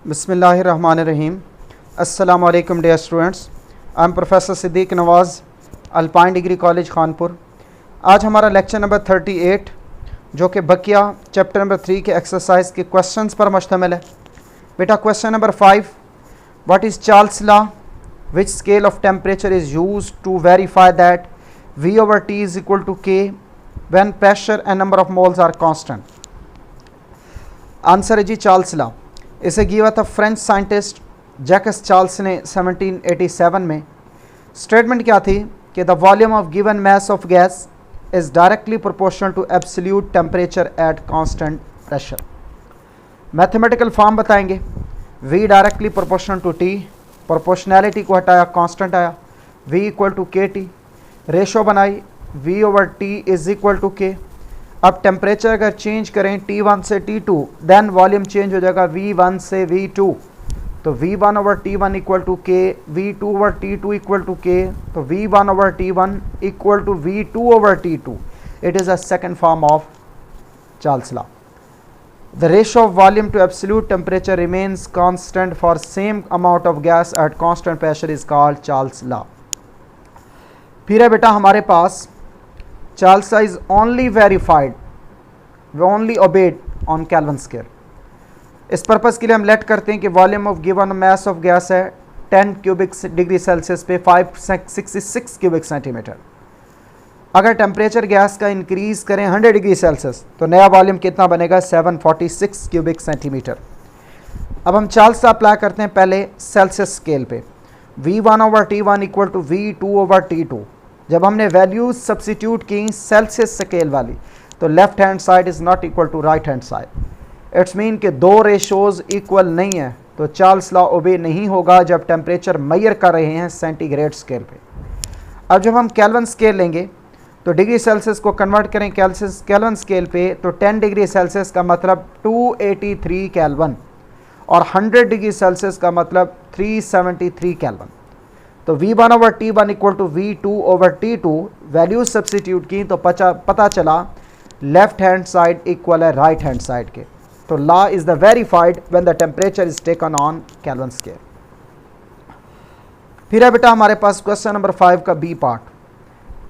बिस्मिल्लाहिर्रहमानिर्रहीम। अस्सलाम वालेकुम dear students, I am professor Siddiq Nawaz, Alpine Degree College Khanpur. आज हमारा लेक्चर नंबर 38 जो कि बकिया चैप्टर नंबर 3 के एक्सरसाइज के क्वेश्चंस पर मुश्तमिल है। बेटा question number 5, what is Charles law, which scale of temperature is use to verify that V/T is equal to K when pressure and number of moles are constant. Answer है जी Charles law. इसे गिवा था French scientist Jacques Charles ने 1787 में। Statement क्या थी कि the volume of given mass of gas is directly proportional to absolute temperature at constant pressure. Mathematical form बताएंगे, V directly proportional to T, proportionality को हटाया कांस्टेंट आया, V equal to KT, ratio बनाई V/T is equal to K। अब temperature अगर change करें T1 से T2 then volume change हो जाएगा V1 से V2, तो V1/T1 equal to K, V2/T2 equal to K, तो V1/T1 equal to V2/T2। It is a second form of Charles law. The ratio of volume to absolute temperature remains constant for same amount of gas at constant pressure is called Charles law। फिर है बेटा हमारे पास Charles law is only verified, only obeyed on Kelvin scale। इस purpose के लिए हम late करते हैं कि volume of given mass of gas है 10 क्यूबिक डिग्री सेल्सियस पे 566 क्यूबिक सेंटीमीटर। अगर टेम्परेचर गैस का इंक्रीज़ करें 100 डिग्री सेल्सियस तो नया वॉल्यूम कितना बनेगा 746 क्यूबिक सेंटीमीटर। अब हम चार्ल्स लॉ अप्लाई करते हैं पहले सेल्सियस स्केल पे। V1/T1 equal to V2/T2। जब हमने वैल्यूज सब्सिट्यूट की सेल्सियस स्केल वाली तो left hand side is not equal to right hand side. Its mean कि दो रेशोज़ इक्वल नहीं है, तो चार्ल्स लॉ ओबे नहीं होगा जब टेम्परेचर मेजर कर रहे हैं सेंटीग्रेड स्केल पे। अब जब हम केल्विन स्केल लेंगे तो डिग्री सेल्सियस को कन्वर्ट करें केल्विन स्केल पे, तो 10 डिग्री सेल्सियस का मतलब 283 केल्विन और 100 डिग्री सेल्सियस का मतलब 373 केल्विन। तो V1/T1 equal to V2/T2 values substitute की तो पता चला लेफ्ट हैंड साइड इक्वल है राइट हैंड साइड के। तो law is the verified when the temperature is taken on kelvin scale. फिर है बेटा हमारे पास क्वेश्चन नंबर 5 का बी पार्ट।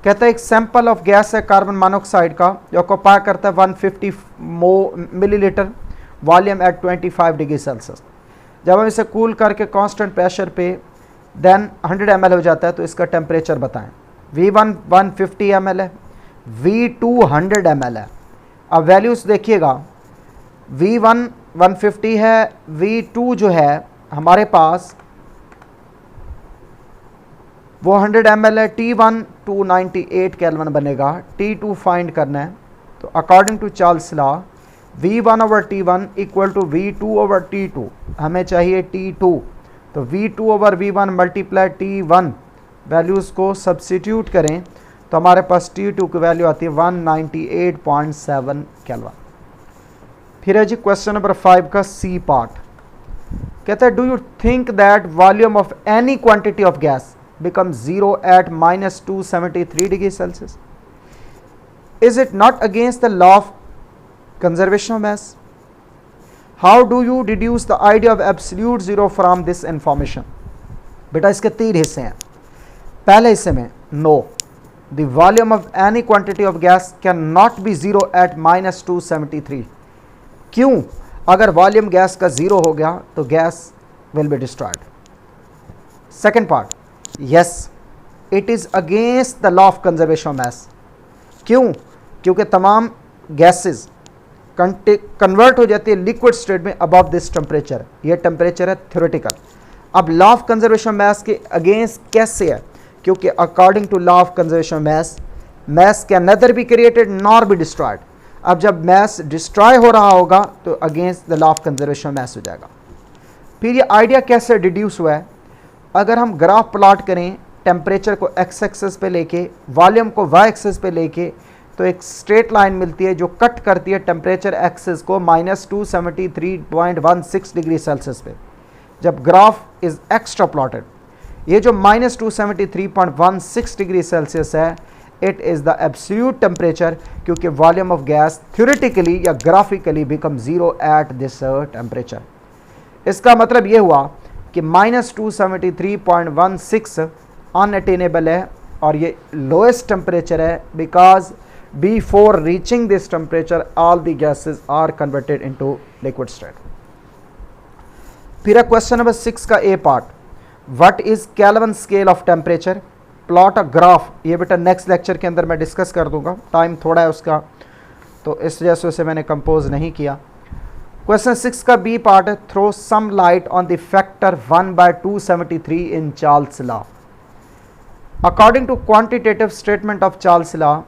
कहता है एक सैंपल ऑफ गैस है कार्बन मोनोऑक्साइड का जो ऑक्यूपाई करता है 150 millilitre volume at 25 degree Celsius. जब हम इसे कूल करके कांस्टेंट प्रेशर पे देन 100 ml हो जाता है तो इसका टेम्परेचर बताएं। V1 150 ml है, V2 100 ml है। अब वैल्यूज़ देखिएगा, V1 150 है, V2 जो है हमारे पास वो 100 ml है, T1 298 केल्विन बनेगा, T2 फाइंड करना है। तो according to Charles law V1/T1 equal to V2/T2, हमें चाहिए T2, तो V2/V1 मल्टीप्लाई T1 वैल्यूज़ को सब्सिट्यूट करें तो हमारे पास T2 की वैल्यू आती है 198.7 केल्विन। फिर है जी क्वेश्चन नंबर 5 का सी पार्ट। कहता है do you think that volume of any quantity of gas becomes 0 at -273 degree Celsius? Is it not against the law of conservation of mass? How do you deduce the idea of absolute zero from this information? बेटा इसके 3 हिस्से हैं। पहले हिस्से में no, the volume of any quantity of gas cannot be 0 at -273। क्यों? अगर volume gas का 0 हो गया तो gas will be destroyed। Second part, yes it is against the law of conservation of mass. क्यों? क्योंकि तमाम गैसेस कन्वर्ट हो जाती है लिक्विड स्टेट में अबव दिस टेम्परेचर। ये टेम्परेचर है थ्योरेटिकल। अब law of conservation of mass के अगेंस्ट कैसे है? क्योंकि according to law of conservation of mass, mass can neither be created nor be destroyed. अब जब मास डिस्ट्रॉय हो रहा होगा तो against the law of conservation of मास हो जाएगा। फिर ये आइडिया कैसे डिड्यूस हुआ है? अगर हम ग्राफ प्लॉट करें टेम्परेचर को x एक्सेस पे लेके वॉल्यूम को y एक्सेस पे लेके तो एक स्ट्रेट लाइन मिलती है जो कट करती है टेम्परेचर एक्सेस को -273.16 डिग्री सेल्सियस पे। जब ग्राफ इज़ एक्स्ट्रा प्लॉटेड, ये जो -273.16 डिग्री सेल्सियस है it is the absolute temperature, क्योंकि वॉल्यूम ऑफ गैस थ्योरेटिकली या graphically become 0 at this temperature. इसका मतलब ये हुआ कि -273.16 अनअटेनेबल है और ये लोएस्ट टेम्परेचर है, because before reaching this temperature all the gases are converted into liquid state. फिर है क्वेश्चन नंबर 6 का A part, what is Kelvin scale of temperature, plot a graph. ये बेटा नेक्स्ट लेक्चर के अंदर मैं डिस्कस कर दूंगा, टाइम थोड़ा है उसका, तो इस वजह से मैंने कंपोज नहीं किया। क्वेश्चन 6 का बी पार्ट है, throw some light on the factor 1/273 in Charles law. According to quantitative statement of Charles law,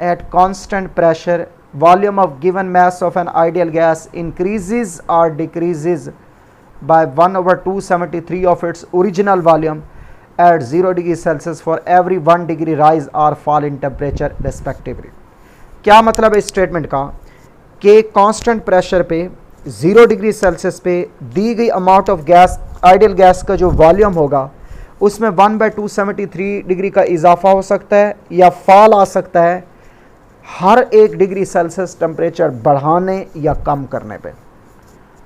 at constant pressure volume of given mass of an ideal gas increases और decreases by 1/273 of its original volume at 0 degree Celsius for every 1 degree rise or fall in temperature respectively। क्या मतलब है इस statement का कि constant pressure पे 0 degree Celsius पे दी गई amount of gas, ideal gas का जो वॉल्यूम होगा उसमें 1/273 डिग्री का इजाफा हो सकता है या फॉल आ सकता है हर 1 डिग्री सेल्सियस टेम्परेचर बढ़ाने या कम करने पे।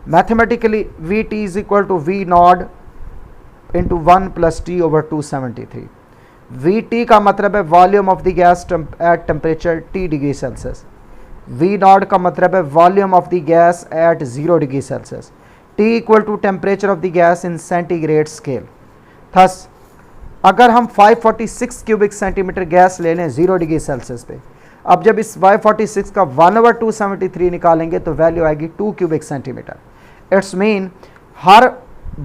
Mathematically Vt is equal to V naught into 1 + T / 273। Vt का मतलब है volume of the gas at temperature T degree Celsius, V naught का मतलब है volume of the gas at 0 degree Celsius, T equal to temperature of the gas in centigrade scale. Thus अगर हम 546 cubic centimetre gas ले लें 0 degree Celsius पे, अब जब इस 546 का 1/273 निकालेंगे तो वैल्यू आएगी 2 cubic centimetre. It's mean her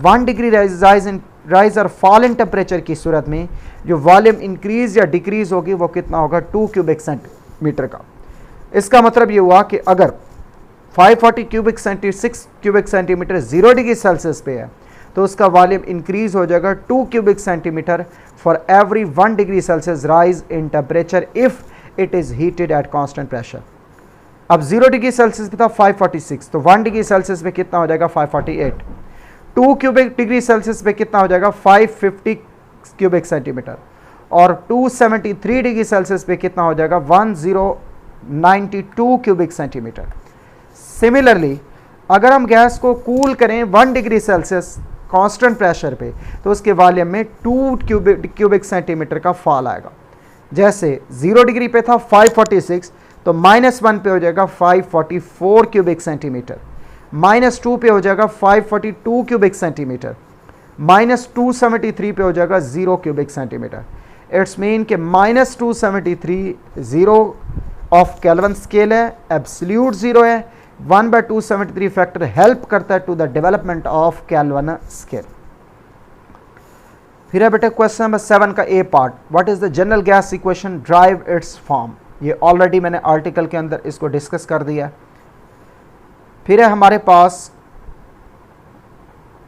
1 degree rise और फॉल इन टेम्परेचर की सूरत में जो वॉल्यूम इंक्रीज या डिक्रीज होगी वो कितना होगा, 2 क्यूबिक सेंटीमीटर का। इसका मतलब ये हुआ कि अगर 546 क्यूबिक सेंटीमीटर 0 डिग्री सेल्सियस पे है तो उसका वॉल्यूम इंक्रीज हो जाएगा 2 cubic centimetre for every 1 degree Celsius rise in temperature if it is heated eight constant pressure. अब 0 डिग्री सेल्सियस पे था 546, तो 1 डिग्री सेल्सियस पे कितना हो जाएगा 548, 2 क्यूबिक डिग्री सेल्सियस पे कितना हो जाएगा 550 क्यूबिक सेंटीमीटर, और 273 डिग्री सेल्सियस पे कितना हो जाएगा 1092 क्यूबिक सेंटीमीटर। सिमिलरली अगर हम गैस को कूल करें 1 डिग्री सेल्सियस कांस्टेंट प्रेशर पे तो उसके वॉल्यूम में 2 क्यूबिक सेंटीमीटर का फॉल आएगा। जैसे 0 डिग्री पे था 546, तो -1 पे हो जाएगा 544 क्यूबिक सेंटीमीटर, -2 पे हो जाएगा 542 क्यूबिक सेंटीमीटर, -273 पे हो जाएगा 0 क्यूबिक सेंटीमीटर। इट्स मीन कि -273 0 ऑफ केल्विन स्केल है, एब्सोल्यूट 0 है, 1/273 फैक्टर हेल्प करता है to the development of Kelvin scale. फिर है बेटे क्वेश्चन नंबर 7 का A part, what is the general gas equation, derive its form. ये ऑलरेडी मैंने आर्टिकल के अंदर इसको डिस्कस कर दिया। फिर है हमारे पास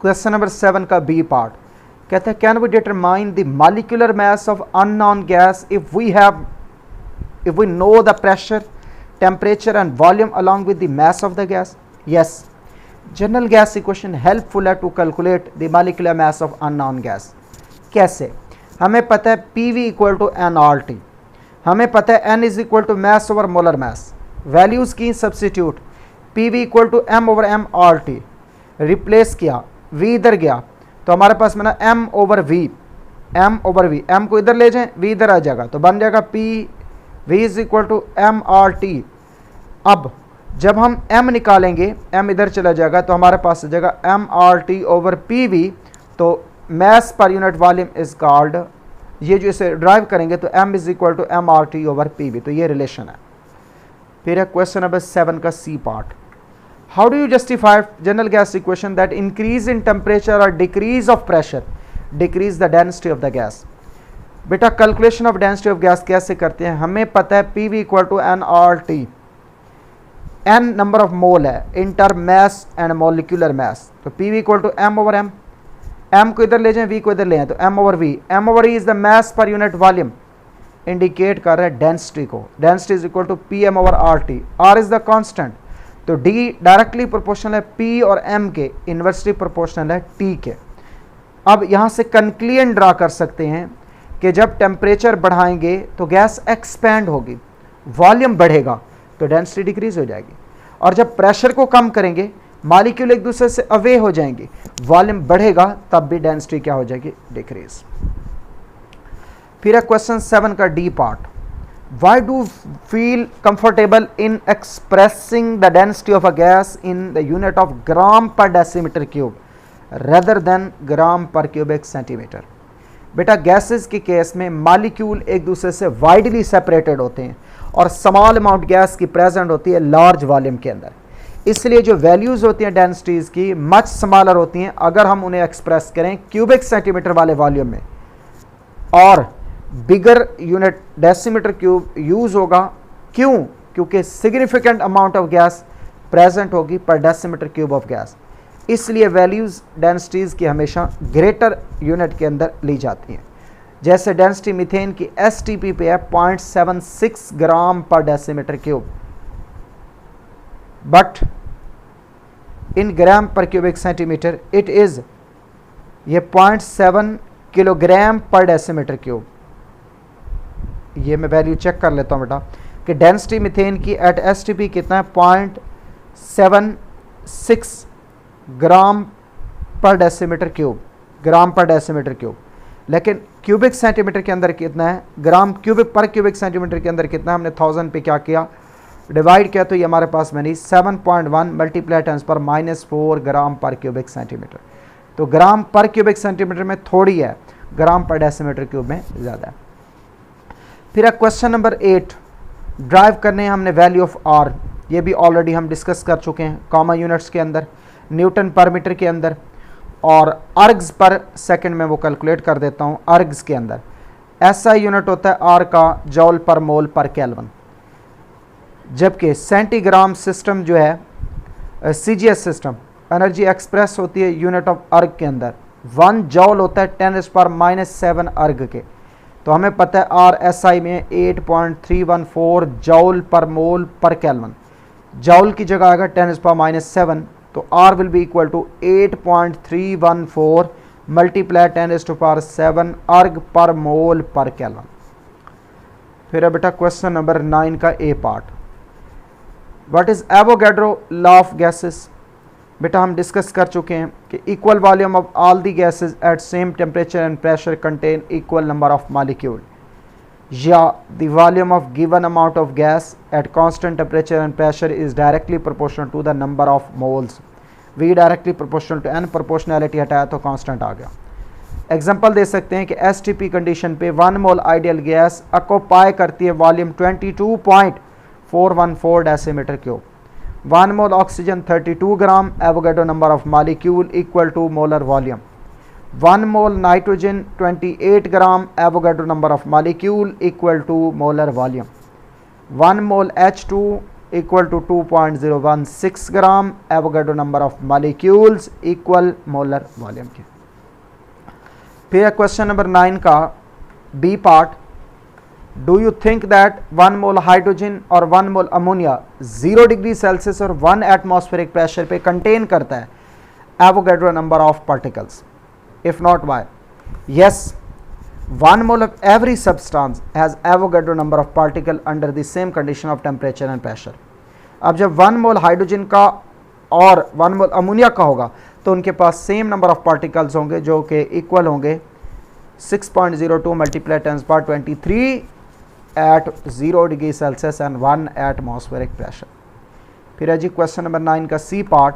क्वेश्चन नंबर 7 का बी पार्ट, कहते हैं can we determine the molecular mass of unknown gas if we know the pressure, temperature and volume along with the mass of the gas. Yes, general gas equation helpful है to calculate the molecular mass of unknown gas. कैसे? हमें पता है PV equal to nRT, हमें पता है N is equal to mass over molar mass, values की substitute, PV equal to M/m/RT, replace किया, V इधर गया तो हमारे पास बना M/V, M को इधर ले जाएं, V इधर आ जाएगा तो बन जाएगा V is equal to mRT। अब जब हम M निकालेंगे, M इधर चला जाएगा तो हमारे पास आ जाएगा mRT/PV, तो मास per unit volume is called, ये जो इसे ड्राइव करेंगे तो M is equal to mRT/PV, तो ये रिलेशन है। फिर है क्वेश्चन नंबर 7 का C part, how do you justify general gas equation that increase in temperature और decrease of pressure decrease the density of the gas. बेटा calculation of density of gas कैसे करते हैं, हमें पता है PV equal to nRT, N number of mole है, inter mass and molecular mass, तो PV equal to M/m, M को इधर ले जाएं, V को इधर ले आए तो M/V, M/E is the mass per unit volume, indicate कर रहा है डेंसिटी को, density is equal to PM/RT, R is the constant, तो D डायरेक्टली प्रोपोर्शनल है P और M के, इन्वर्सली प्रोपोर्शनल है T के। अब यहाँ से कंक्लूजन ड्रा कर सकते हैं कि जब टेम्परेचर बढ़ाएंगे तो गैस एक्सपैंड होगी, वॉल्यूम बढ़ेगा तो डेंसिटी डिक्रीज हो जाएगी, और जब प्रेशर को कम करेंगे मालिक्यूल एक दूसरे से अवे हो जाएंगे, वॉल्यूम बढ़ेगा तब भी डेंसिटी क्या हो जाएगी, डिक्रीज। फिर है क्वेश्चन 7 का D part, why do feel comfortable in expressing the density of a gas in the unit of gram per decimetre cube rather than gram per cubic centimetre. बेटा गैसेस के case में molecule एक दूसरे से widely separated होते हैं और small amount gas की प्रेजेंट होती है लार्ज वॉल्यूम के अंदर, इसलिए जो वैल्यूज़ होती हैं डेंसिटीज़ की मच स्मॉलर होती हैं अगर हम उन्हें एक्सप्रेस करें क्यूबिक सेंटीमीटर वाले वॉल्यूम में, और bigger unit decimetre cube use होगा। क्यों? क्योंकि significant amount of gas present होगी पर डेसीमीटर क्यूब ऑफ गैस, इसलिए वैल्यूज़ डेंसिटीज़ की हमेशा ग्रेटर यूनिट के अंदर ली जाती हैं। जैसे डेंसिटी मीथेन की एसटीपी पे है 0.76 ग्राम per decimetre cube, but in gram per cubic centimetre it is ये 0.7 किलोग्राम पर डेसीमीटर क्यूब। ये मैं वैल्यू चेक कर लेता हूँ बेटा कि डेंसिटी मीथेन की एट एसटीपी कितना है, 0.76 ग्राम पर डेसीमीटर क्यूब, ग्राम पर डेसीमीटर क्यूब। लेकिन क्यूबिक सेंटीमीटर के अंदर कितना है, ग्राम क्यूबिक पर क्यूबिक सेंटीमीटर के अंदर कितना है, हमने 1000 पे क्या किया, डिवाइड किया, तो ये हमारे पास में नहीं 7.1 मल्टीप्लाई 10⁻⁴ ग्राम पर क्यूबिक सेंटीमीटर। तो ग्राम पर क्यूबिक सेंटीमीटर में थोड़ी है, ग्राम पर डेसीमीटर क्यूब में ज़्यादा है। फिर क्वेश्चन नंबर 8 ड्राइव करने हैं हमने वैल्यू ऑफ आर, ये भी ऑलरेडी हम डिस्कस कर चुके हैं कॉमन यूनिट्स के अंदर, न्यूटन पर मीटर के अंदर, और अर्ग्स पर सेकंड में वो कैलकुलेट कर देता हूँ। अर्ग्स के अंदर ऐसा यूनिट होता है आर का जॉल पर मोल पर केल्विन, जबकि सेंटीग्राम सिस्टम जो है सीजीएस सिस्टम एनर्जी एक्सप्रेस होती है यूनिट ऑफ अर्ग के अंदर, 1 जॉल होता है 10⁻⁷ अर्ग के। तो हमें पता है आर एस आई में 8.314 जॉल पर मोल पर केल्विन, जॉल की जगह आएगा 10⁻⁷, तो R will be equal to 8.314 multiply 10⁻⁷ erg पर मोल पर केल्विन। फिर है बेटा क्वेश्चन नंबर 9 का A part, what is Avogadro law of gases. बेटा हम डिस्कस कर चुके हैं कि equal volume of all the gases at same temperature and pressure contain equal number of molecule, या the volume of given amount of gas at constant temperature and pressure is directly proportional to the number of moles. V directly proportional to N, proportionality हटाया तो constant आ गया। Example दे सकते हैं कि STP condition पे 1 मोल ideal gas occupy करती है volume 22.414 decimetre cube, 1 mole oxygen 32 gram, Avogadro number of molecule equal to molar volume, 1 mole nitrogen 28 gram, Avogadro number of molecule equal to molar volume, 1 mole H2 equal to 2.016 gram, Avogadro number of molecules equal molar volume के। फिर question number 9 का B part, do you think that 1 mole hydrogen और 1 मोल ammonia 0 degree Celsius और 1 atmospheric pressure पे contain करता है Avogadro number of particles, if not why. Yes, 1 mole of every substance has Avogadro number of particle under the same condition of temperature and pressure। अब जब 1 mole hydrogen का और 1 मोल ammonia का होगा तो उनके पास सेम नंबर ऑफ पार्टिकल्स होंगे जो कि इक्वल होंगे 6.02 multiply 10⁻23 at 0 degree Celsius and 1 atmospheric pressure. फिर है जी क्वेश्चन नंबर 9 का सी पार्ट,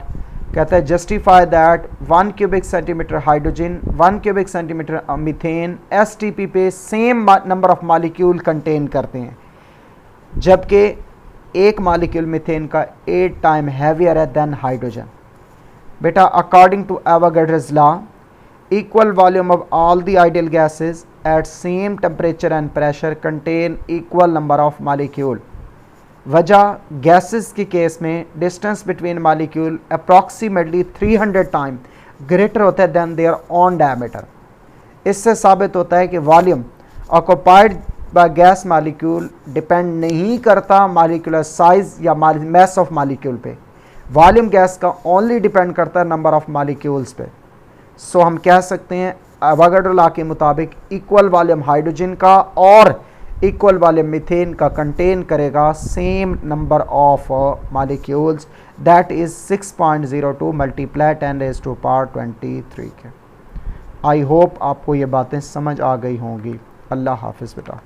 कहता है justify that 1 cubic centimetre hydrogen 1 cubic centimetre methane STP पे same number of molecule contain करते हैं, जबकि एक मॉलिक्यूल मीथेन का 8 टाइम हैवियर है देन हाइड्रोजन। बेटा according to Avogadro's law, equal volume of all the ideal gases at same temperature and pressure contain equal number of molecule. वजह, gases के case में distance between molecule approximately 300 time greater होता है then there on diameter. इससे साबित होता है कि volume occupied by gas molecule depend नहीं करता मॉलिक्यूलर साइज या मैस ऑफ मॉलिक्यूल पे, वॉल्यूम गैस का ओनली डिपेंड करता है नंबर ऑफ मॉलिक्यूल्स पे। सो हम कह सकते हैं एवोगैड्रो लॉ के मुताबिक इक्वल वॉल्यूम हाइड्रोजन का और इक्वल वॉल्यूम मीथेन का कंटेन करेगा same number of molecules that is 6.02 multiply 10⁻23 के। आई होप आपको ये बातें समझ आ गई होंगी। अल्लाह हाफिज़ बेटा।